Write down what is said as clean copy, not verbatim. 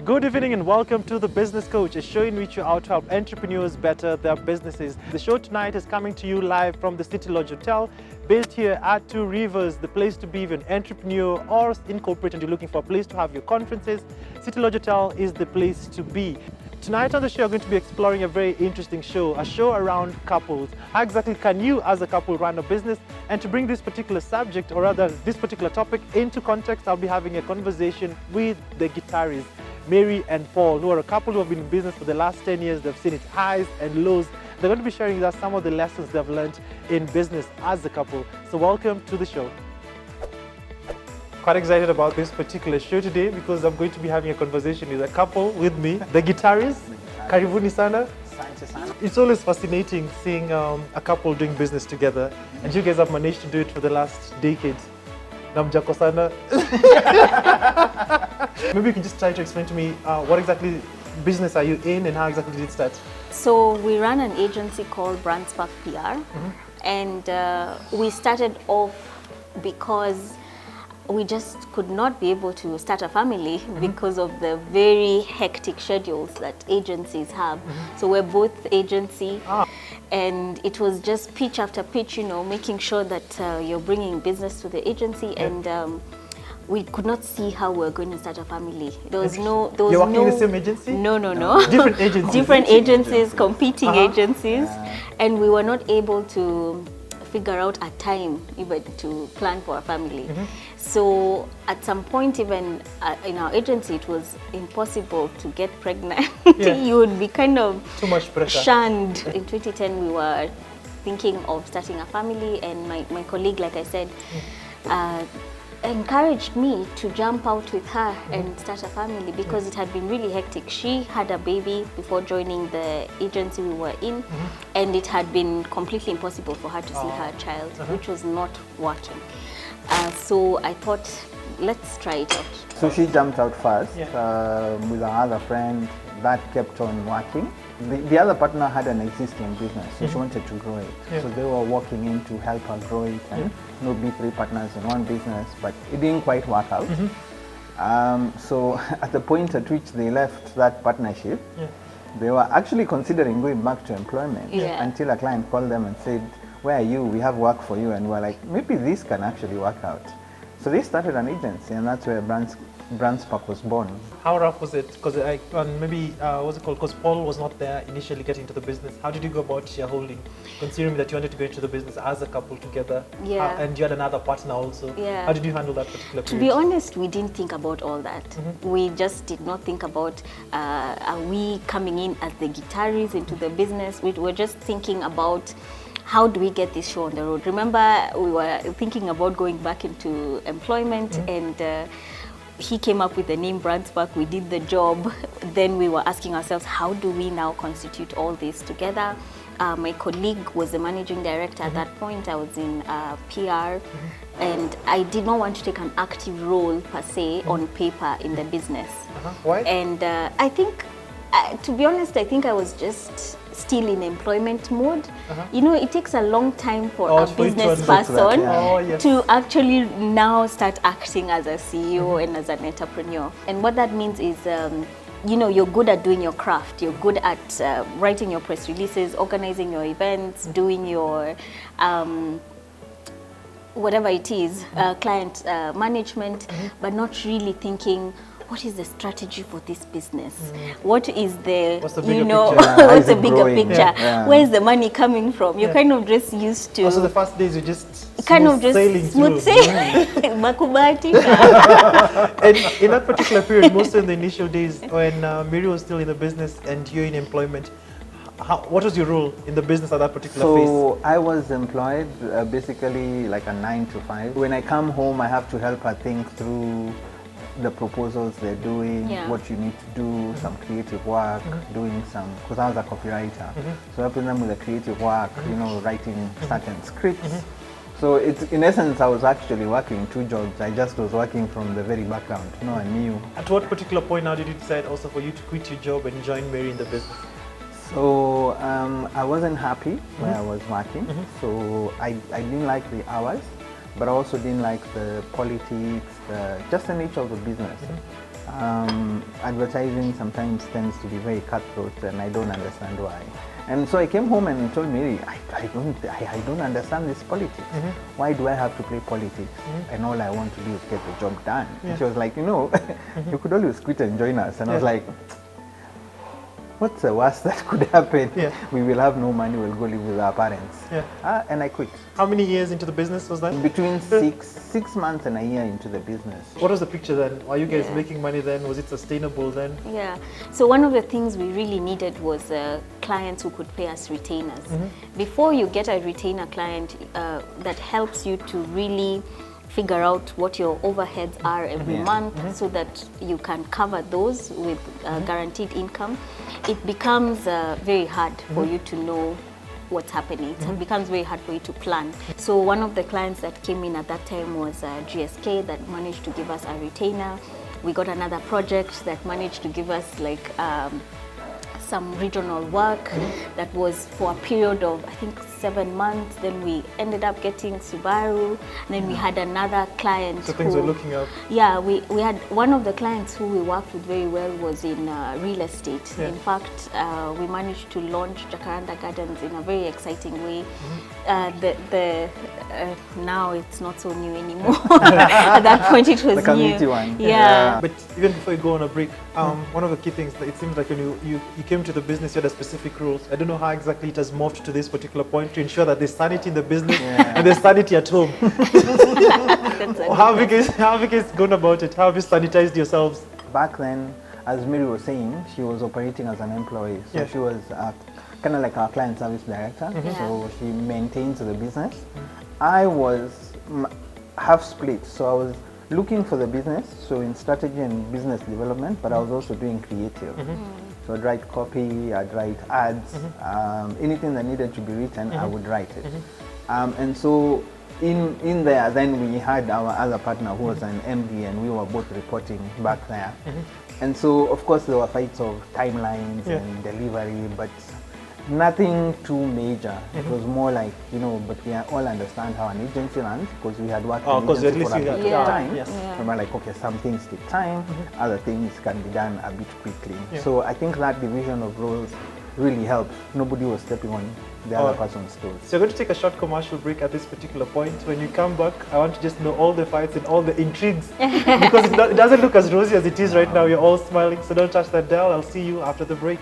Good evening and welcome to The Business Coach, a show in which you out to help entrepreneurs better their businesses. The show tonight is coming to you live from the City Lodge Hotel, based here at Two Rivers, the place to be if you're an entrepreneur or in corporate and you're looking for a place to have your conferences. City Lodge Hotel is the place to be. Tonight on the show, we're going to be exploring a very interesting show, a show around couples. How exactly can you as a couple run a business? And to bring this particular subject, or rather this particular topic into context, I'll be having a conversation with the guitarists, Mary and Paul, who are a couple who have been in business for the last 10 years. They've seen its highs and lows. They're going to be sharing with us some of the lessons they've learned in business as a couple. So welcome to the show. Quite excited about this particular show today because I'm going to be having a conversation with a couple with me, the guitarists. Karibuni sana. It's always fascinating seeing a couple doing business together, and you guys have managed to do it for the last decade. Namjako sana. Maybe you can just try to explain to me what exactly business are you in and how exactly did it start? So we run an agency called Brand Spark PR, and we started off because we just could not be able to start a family because of the very hectic schedules that agencies have. So we're both agency, and it was just pitch after pitch, you know, making sure that you're bringing business to the agency, and we could not see how we're going to start a family. There was no. You're working in the same agency? No. Different agencies. Different agencies, competing agencies, and we were not able to figure out a time even to plan for a family. So at some point, even in our agency, it was impossible to get pregnant. You would be kind of too much pressure. Shunned. In 2010, we were thinking of starting a family, and my colleague, like I said, encouraged me to jump out with her and start a family because it had been really hectic. She had a baby before joining the agency we were in, and it had been completely impossible for her to see her child, which was not working. So I thought, let's try it out. So she jumped out first with her other friend. That kept on working. The other partner had an existing business, so she wanted to grow it. So they were working in to help her grow it and be three partners in one business, but it didn't quite work out. So at the point at which they left that partnership, they were actually considering going back to employment until a client called them and said, "Where are you? We have work for you." And we're like, maybe this can actually work out. So they started an agency, and that's where Brand Spark was born. How rough was it? Because what's it called? Because Paul was not there initially getting into the business. How did you go about shareholding, considering that you wanted to go into the business as a couple together? And you had another partner also. How did you handle that particular period? To be honest, we didn't think about all that. We just did not think about are we coming in as the guitarists into the business. We were just thinking about how do we get this show on the road. Remember, we were thinking about going back into employment, and he came up with the name Brand Spark. We did the job. Then we were asking ourselves, how do we now constitute all this together? My colleague was the managing director at that point. I was in PR, and I did not want to take an active role per se on paper in the business. Why? And I think, to be honest, I think I was just still in employment mode. You know, it takes a long time for a business person to actually now start acting as a CEO and as an entrepreneur. And what that means is, you know, you're good at doing your craft. You're good at writing your press releases, organizing your events, doing your whatever it is, client management, but not really thinking, what is the strategy for this business? What is the, what's the bigger picture? What's the bigger picture? Where is the money coming from? You're kind of just used to. Also, the first days you just smooth sailing. Makubati. And in that particular period, most in the initial days when Mary was still in the business and you're in employment, what was your role in the business at that particular phase? So I was employed basically like a 9 to 5. When I come home, I have to help her think through the proposals they're doing, what you need to do, some creative work, doing some, because I was a copywriter, so helping them with the creative work, you know, writing certain scripts. So it's, in essence, I was actually working two jobs. I just was working from the very background, no one knew. At what particular point now did you decide also for you to quit your job and join Mary in the business? So I wasn't happy where I was working, so I didn't like the hours. But I also didn't like the politics, just the nature of the business. Advertising sometimes tends to be very cutthroat, and I don't understand why. And so I came home and told Mary, I don't understand this politics. Why do I have to play politics? And all I want to do is get the job done. And she was like, you know, you could always quit and join us. And I was like, what's the worst that could happen? We will have no money, we'll go live with our parents. And I quit. How many years into the business was that? Between 6 months and a year into the business. What was the picture then? Are you guys making money then? Was it sustainable then? Yeah. So one of the things we really needed was clients who could pay us retainers. Before you get a retainer client that helps you to really figure out what your overheads are every month so that you can cover those with guaranteed income, it becomes very hard for you to know what's happening. It becomes very hard for you to plan. So one of the clients that came in at that time was GSK that managed to give us a retainer. We got another project that managed to give us like some regional work that was for a period of, I think, 7 months. Then we ended up getting Subaru. And then we had another client. So things were looking up. Yeah, we had one of the clients who we worked with very well was in real estate. In fact, we managed to launch Jacaranda Gardens in a very exciting way. Now it's not so new anymore. At that point it was the community new. One. Yeah. But even before you go on a break, one of the key things that it seems like when you came to the business, you had a specific rules. I don't know how exactly it has morphed to this particular point to ensure that there's sanity in the business and there's sanity at home. How have you guys gone about it? How have you sanitized yourselves? Back then, as Mary was saying, she was operating as an employee. So she was kind of like our client service director. So she maintains the business. I was half split. So I was looking for the business, so in strategy and business development, but I was also doing creative. So I'd write copy, I'd write ads, anything that needed to be written, I would write it. And so in there, then we had our other partner who was an MD, and we were both reporting back there. And so, of course, there were fights of timelines and delivery, but nothing too major. It was more like, you know, but we all understand how an agency runs because we had worked in agency for a bit of time. And we're like, okay, some things take time, other things can be done a bit quickly. So I think that division of roles really helped. Nobody was stepping on the other person's toes. So we're going to take a short commercial break at this particular point. When you come back, I want to just know all the fights and all the intrigues because it doesn't look as rosy as it is right now. You're all smiling, so don't touch that dial. I'll see you after the break.